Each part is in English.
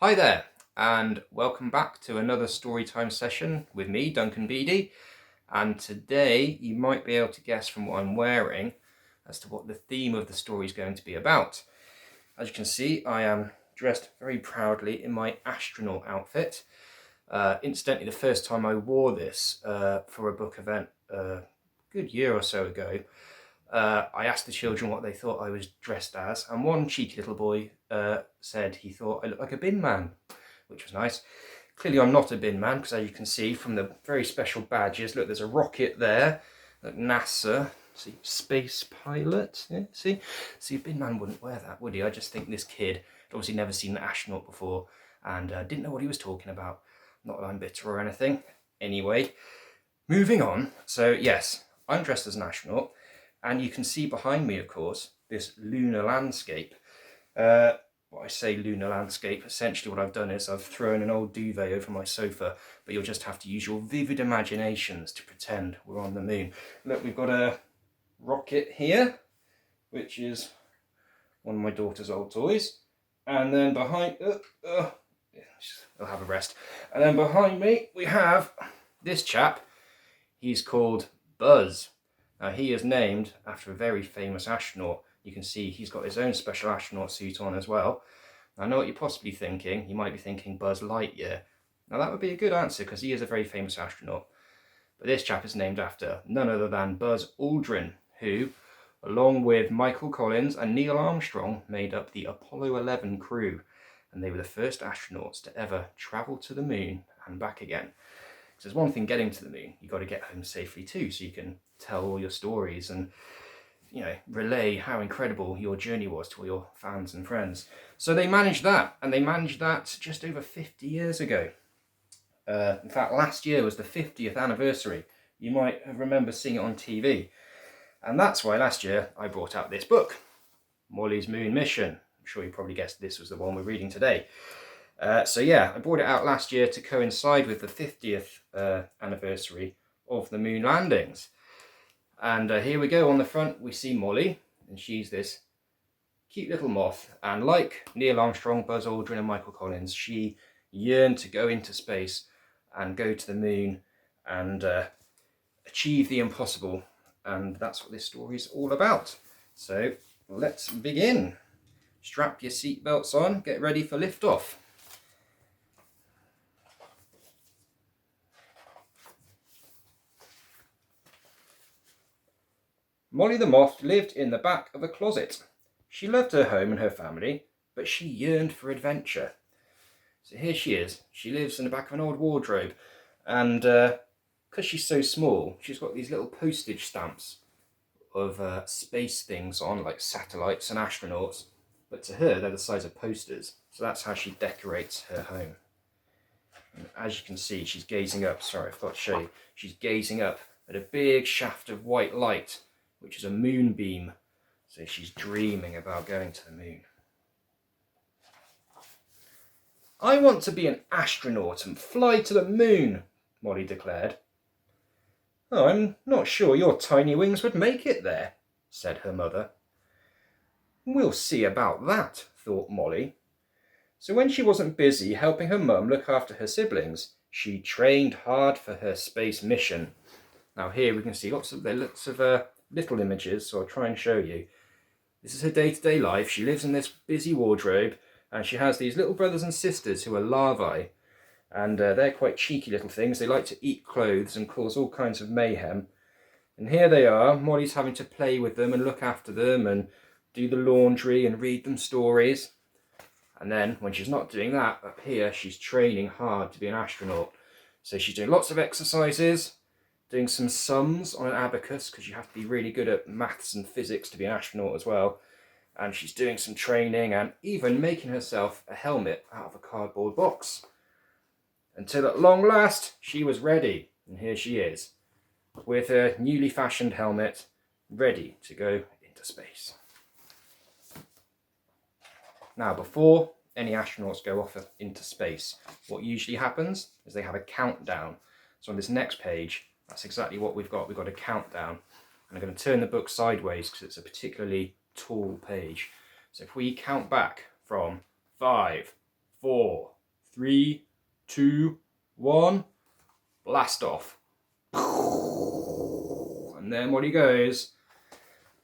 Hi there, and welcome back to another storytime session with me, Duncan Beedie. And today you might be able to guess from what I'm wearing as to what the theme of the story is going to be about. As you can see, I am dressed very proudly in my astronaut outfit. Incidentally, the first time I wore this for a book event a good year or so ago, I asked the children what they thought I was dressed as, and one cheeky little boy said he thought I looked like a bin man, which was nice. Clearly I'm not a bin man, because as you can see from the very special badges, look, there's a rocket there, look, NASA, see, space pilot, yeah, see, a bin man wouldn't wear that, would he? I just think this kid had obviously never seen an astronaut before, and didn't know what he was talking about. Not that I'm bitter or anything. Anyway, moving on. So yes, I'm dressed as an astronaut, and you can see behind me, of course, this lunar landscape. What I say lunar landscape, essentially what I've done is I've thrown an old duvet over my sofa, but you'll just have to use your vivid imaginations to pretend we're on the moon. Look, we've got a rocket here, which is one of my daughter's old toys. And then behind, I'll have a rest. And then behind me, we have this chap. He's called Buzz. Now, he is named after a very famous astronaut. You can see he's got his own special astronaut suit on as well. I know what you're possibly thinking. You might be thinking Buzz Lightyear. Now, that would be a good answer because he is a very famous astronaut. But this chap is named after none other than Buzz Aldrin, who, along with Michael Collins and Neil Armstrong, made up the Apollo 11 crew. And they were the first astronauts to ever travel to the moon and back again. Because there's one thing getting to the moon, you've got to get home safely too, so you can tell all your stories and, you know, relay how incredible your journey was to all your fans and friends. So they managed that, and they managed that just over 50 years ago. In fact, last year was the 50th anniversary. You might have remembered seeing it on TV. And that's why last year I brought out this book, Molly's Moon Mission. I'm sure you probably guessed this was the one we're reading today. So yeah, I brought it out last year to coincide with the 50th anniversary of the moon landings. And here we go. On the front we see Molly, and she's this cute little moth. And like Neil Armstrong, Buzz Aldrin and Michael Collins, she yearned to go into space and go to the moon and achieve the impossible. And that's what this story is all about. So let's begin. Strap your seatbelts on, get ready for liftoff. Molly the moth lived in the back of a closet. She loved her home and her family, but she yearned for adventure. So here she is. She lives in the back of an old wardrobe, and because she's so small, she's got these little postage stamps of space things on, like satellites and astronauts, but to her they're the size of posters, so that's how she decorates her home. And as you can see, she's gazing up, sorry, I forgot to show you, she's gazing up at a big shaft of white light, which is a moonbeam, so she's dreaming about going to the moon. I want to be an astronaut and fly to the moon, Molly declared. Oh, I'm not sure your tiny wings would make it there, said her mother. We'll see about that, thought Molly. So when she wasn't busy helping her mum look after her siblings, she trained hard for her space mission. Now here we can see lots of little images, so I'll try and show you. This is her day-to-day life. She lives in this busy wardrobe, and she has these little brothers and sisters who are larvae, and they're quite cheeky little things. They like to eat clothes and cause all kinds of mayhem. And here they are. Molly's having to play with them and look after them and do the laundry and read them stories. And then when she's not doing that, up here she's training hard to be an astronaut. So she's doing lots of exercises, doing some sums on an abacus, because you have to be really good at maths and physics to be an astronaut as well. And she's doing some training and even making herself a helmet out of a cardboard box. Until at long last, she was ready. And here she is, with her newly fashioned helmet, ready to go into space. Now, before any astronauts go off into space, what usually happens is they have a countdown. So on this next page, that's exactly what we've got. We've got a countdown. And I'm going to turn the book sideways because it's a particularly tall page. So if we count back from 5, 4, 3, 2, 1, blast off. And there Molly goes,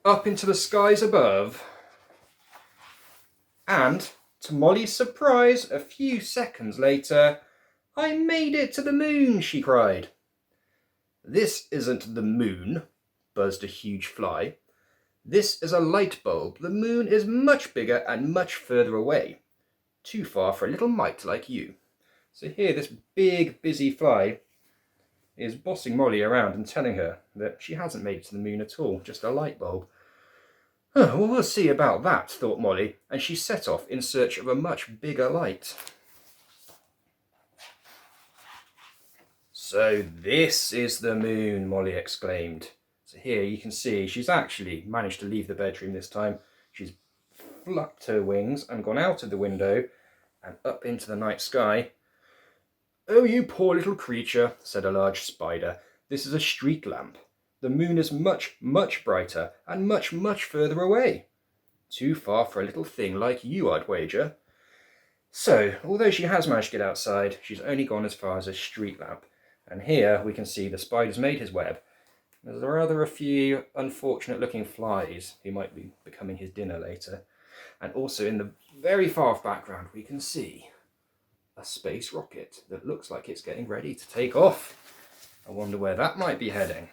up into the skies above. And, to Molly's surprise, a few seconds later, I made it to the moon, she cried. This isn't the moon, buzzed a huge fly. This is a light bulb. The moon is much bigger and much further away. Too far for a little mite like you. So here this big, busy fly is bossing Molly around and telling her that she hasn't made it to the moon at all, just a light bulb. Oh, well, we'll see about that, thought Molly, and she set off in search of a much bigger light. So this is the moon, Molly exclaimed. So here you can see she's actually managed to leave the bedroom this time. She's flapped her wings and gone out of the window and up into the night sky. Oh, you poor little creature, said a large spider. This is a street lamp. The moon is much, much brighter and much, much further away. Too far for a little thing like you, I'd wager. So, although she has managed to get outside, she's only gone as far as a street lamp. And here we can see the spider's made his web. There's rather a few unfortunate looking flies who might be becoming his dinner later. And also in the very far off background we can see a space rocket that looks like it's getting ready to take off. I wonder where that might be heading.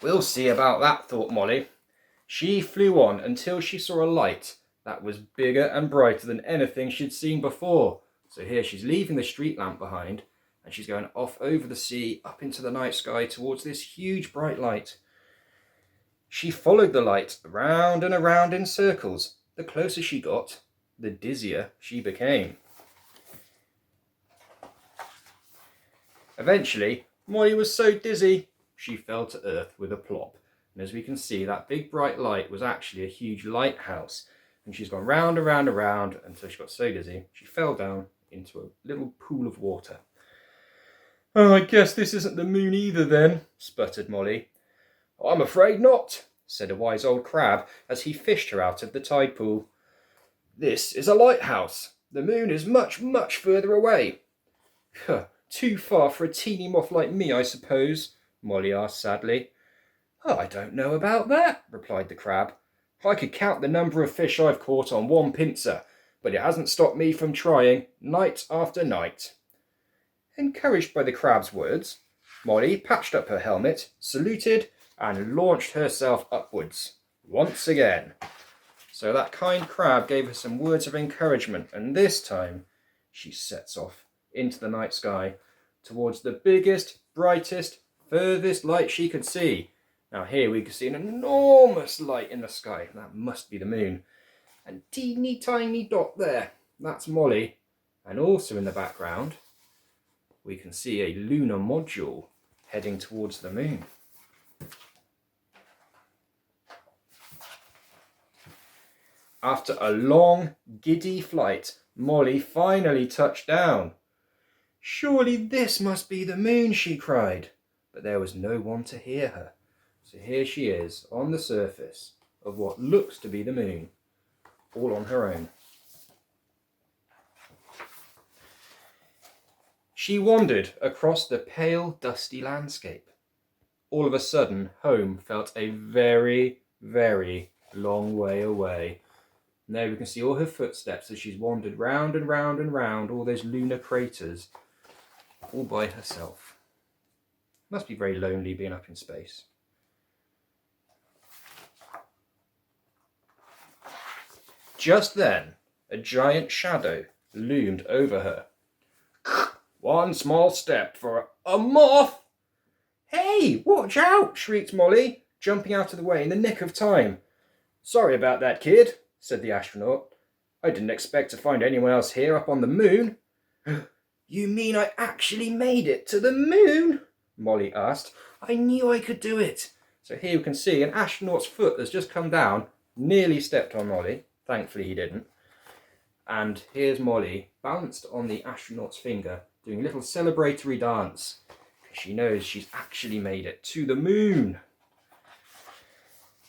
We'll see about that, thought Molly. She flew on until she saw a light that was bigger and brighter than anything she'd seen before. So here she's leaving the street lamp behind and she's going off over the sea, up into the night sky towards this huge bright light. She followed the light around and around in circles. The closer she got, the dizzier she became. Eventually, Molly was so dizzy, she fell to earth with a plop. And as we can see, that big bright light was actually a huge lighthouse. And she's gone round and round and round until she got so dizzy, she fell down into a little pool of water. Oh, I guess this isn't the moon either then, sputtered Molly. I'm afraid not, said a wise old crab as he fished her out of the tide pool. This is a lighthouse. The moon is much, much further away. Too far for a teeny moth like me, I suppose, Molly asked sadly. Oh, I don't know about that, replied the crab. I could count the number of fish I've caught on one pincer, but it hasn't stopped me from trying night after night. Encouraged by the crab's words, Molly patched up her helmet, saluted, and launched herself upwards once again. So that kind crab gave her some words of encouragement, and this time she sets off into the night sky towards the biggest, brightest, furthest light she could see. Now here we can see an enormous light in the sky. That must be the moon. And teeny tiny dot there, that's Molly. And also in the background we can see a lunar module heading towards the moon. After a long, giddy flight, Molly finally touched down. Surely this must be the moon, she cried. But there was no one to hear her. So here she is on the surface of what looks to be the moon, all on her own. She wandered across the pale, dusty landscape. All of a sudden, home felt a very, very long way away. And there we can see all her footsteps as she's wandered round and round and round all those lunar craters, all by herself. Must be very lonely being up in space. Just then, a giant shadow loomed over her. One small step for a moth! Hey, watch out! Shrieked Molly, jumping out of the way in the nick of time. Sorry about that, kid, said the astronaut. I didn't expect to find anyone else here up on the moon. You mean I actually made it to the moon? Molly asked. I knew I could do it. So here we can see an astronaut's foot has just come down, nearly stepped on Molly. Thankfully he didn't. And here's Molly, balanced on the astronaut's finger, doing a little celebratory dance. She knows she's actually made it to the moon.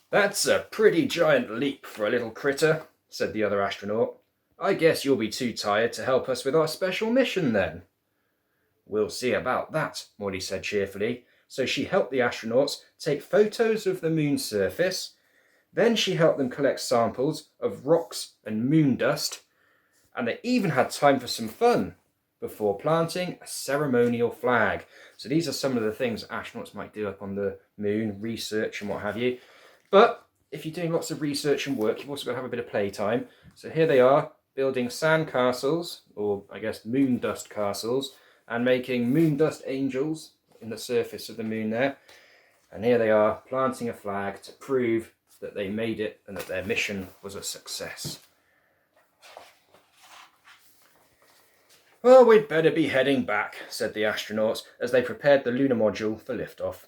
That's a pretty giant leap for a little critter, said the other astronaut. "I guess you'll be too tired to help us with our special mission then." "We'll see about that," Molly said cheerfully. So she helped the astronauts take photos of the moon's surface. Then she helped them collect samples of rocks and moon dust. And they even had time for some fun before planting a ceremonial flag. So these are some of the things astronauts might do up on the moon, research and what have you. But if you're doing lots of research and work, you've also got to have a bit of playtime. So here they are, building sand castles, or I guess moon dust castles, and making moon dust angels in the surface of the moon there. And here they are, planting a flag to prove that they made it and that their mission was a success. "Well, we'd better be heading back," said the astronauts as they prepared the lunar module for liftoff.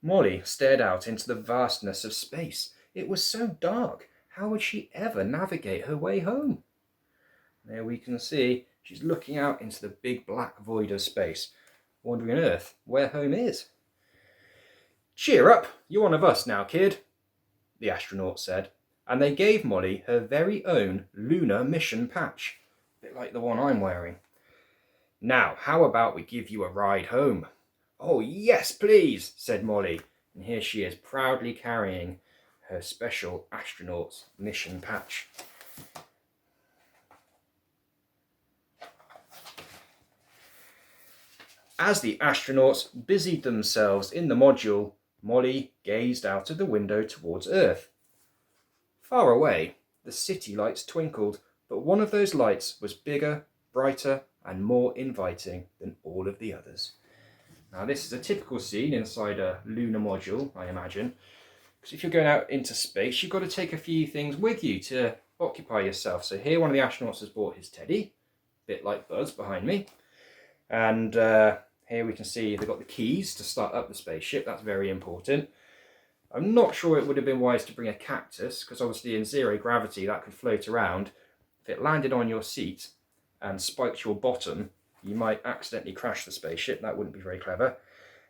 Molly stared out into the vastness of space. It was so dark. How would she ever navigate her way home? There we can see she's looking out into the big black void of space, wondering on Earth where home is. "Cheer up, you're one of us now, kid," the astronaut said, and they gave Molly her very own lunar mission patch, a bit like the one I'm wearing. "Now, how about we give you a ride home?" "Oh, yes, please," said Molly, and here she is proudly carrying her special astronaut's mission patch. As the astronauts busied themselves in the module, Molly gazed out of the window towards Earth. Far away, the city lights twinkled, but one of those lights was bigger, brighter, and more inviting than all of the others. Now, this is a typical scene inside a lunar module, I imagine, because if you're going out into space, you've got to take a few things with you to occupy yourself. So here, one of the astronauts has brought his teddy, a bit like Buzz behind me, and here we can see they've got the keys to start up the spaceship. That's very important. I'm not sure it would have been wise to bring a cactus, because obviously in zero gravity that could float around. If it landed on your seat and spiked your bottom, you might accidentally crash the spaceship. That wouldn't be very clever.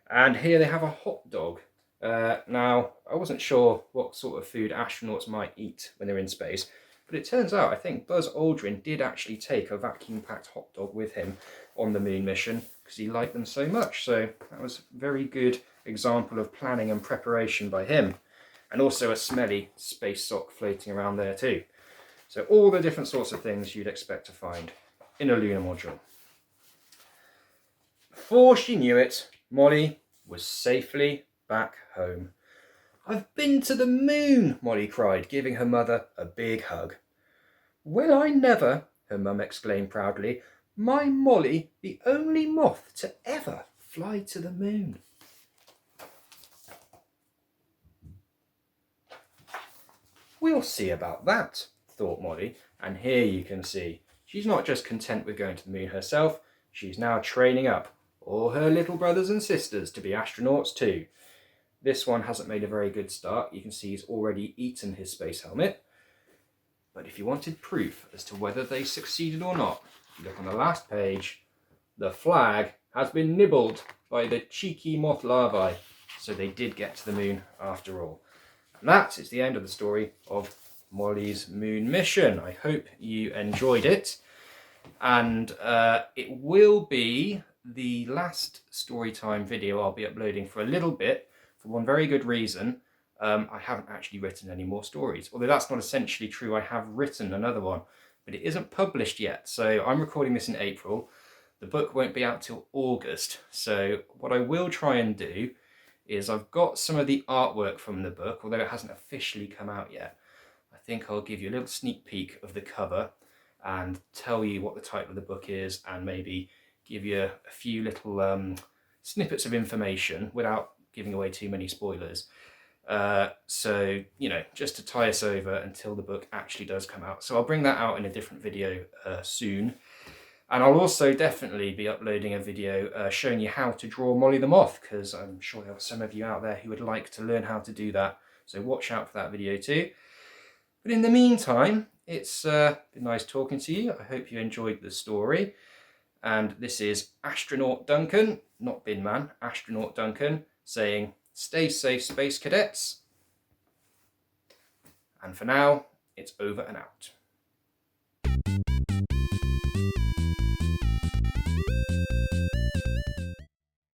And here they have a hot dog. Now, I wasn't sure what sort of food astronauts might eat when they're in space, but it turns out I think Buzz Aldrin did actually take a vacuum-packed hot dog with him on the moon mission because he liked them so much. So that was a very good example of planning and preparation by him. And also a smelly space sock floating around there too. So all the different sorts of things you'd expect to find in a lunar module. Before she knew it, Molly was safely back home. "I've been to the moon," Molly cried, giving her mother a big hug. "Well, I never," her mum exclaimed proudly. "My Molly, the only moth to ever fly to the moon." "We'll see about that," thought Molly, and here you can see she's not just content with going to the moon herself, she's now training up all her little brothers and sisters to be astronauts too. This one hasn't made a very good start. You can see he's already eaten his space helmet. But if you wanted proof as to whether they succeeded or not, you look on the last page. The flag has been nibbled by the cheeky moth larvae. So they did get to the moon after all. And that is the end of the story of Molly's moon mission. I hope you enjoyed it. And it will be the last storytime video I'll be uploading for a little bit, for one very good reason. I haven't actually written any more stories. Although that's not essentially true, I have written another one, but it isn't published yet. So I'm recording this in April. The book won't be out till August. So what I will try and do is I've got some of the artwork from the book, although it hasn't officially come out yet. I think I'll give you a little sneak peek of the cover and tell you what the title of the book is, and maybe give you a few little snippets of information without giving away too many spoilers. So, you know, just to tie us over until the book actually does come out. So I'll bring that out in a different video soon. And I'll also definitely be uploading a video showing you how to draw Molly the Moth, because I'm sure there are some of you out there who would like to learn how to do that. So watch out for that video too. But in the meantime, it's been nice talking to you. I hope you enjoyed the story. And this is Astronaut Duncan, not Bin Man, Astronaut Duncan, saying, "Stay safe, space cadets." And for now, It's over and out.